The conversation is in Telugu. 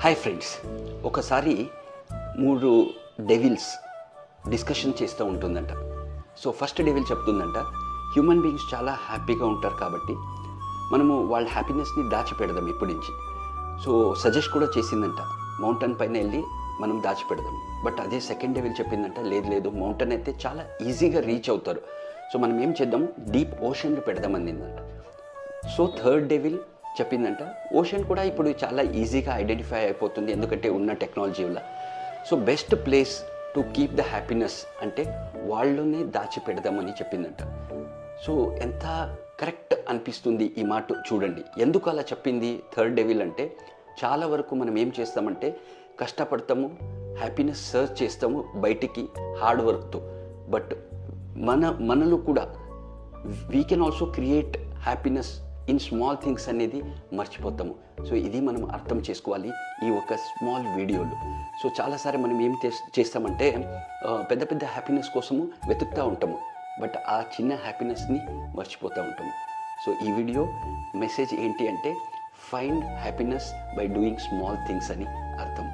హాయ్ ఫ్రెండ్స్, ఒకసారి 3 డెవిల్స్ డిస్కషన్ చేస్తూ ఉంటుందంట. సో ఫస్ట్ డెవిల్ చెప్తుందంట, హ్యూమన్ బీయింగ్స్ చాలా హ్యాపీగా ఉంటారు కాబట్టి మనము వాళ్ళ హ్యాపీనెస్ని దాచిపెడదాం ఇప్పటి నుంచి. సో సజెస్ట్ కూడా చేసిందంట, మౌంటైన్ పైన వెళ్ళి మనం దాచిపెడదాం. బట్ అదే సెకండ్ డెవిల్ చెప్పిందంట, లేదు మౌంటైన్ అయితే చాలా ఈజీగా రీచ్ అవుతారు, సో మనం ఏం చేద్దాం, డీప్ ఓషన్లో పెడదాం అందిందంట. సో థర్డ్ డెవిల్ చెప్పిందంట, ఓషన్ కూడా ఇప్పుడు చాలా ఈజీగా ఐడెంటిఫై అయిపోతుంది ఎందుకంటే ఉన్న టెక్నాలజీ వల్ల. So best place to keep the happiness అంటే వాళ్ళలోనే దాచిపెడదామని చెప్పిందంట. సో ఎంత కరెక్ట్ అనిపిస్తుంది ఈ మాట చూడండి. ఎందుకు అలా చెప్పింది థర్డ్ డెవిల్ అంటే, చాలా వరకు మనం ఏం చేస్తామంటే కష్టపడతాము, హ్యాపీనెస్ సర్చ్ చేస్తాము బయటికి హార్డ్ వర్క్తో. బట్ మనలో కూడా we can also create happiness in small things అనేది మర్చిపోతాము. సో ఇది మనం అర్థం చేసుకోవాలి ఈ ఒక స్మాల్ వీడియోలో. సో చాలాసారి మనం ఏం చేస్తామంటే పెద్ద పెద్ద హ్యాపీనెస్ కోసము వెతుకుతూ ఉంటాము, బట్ ఆ చిన్న హ్యాపీనెస్ని మర్చిపోతూ ఉంటాము. సో ఈ వీడియో మెసేజ్ ఏంటి అంటే, find happiness by doing small things అని అర్థం.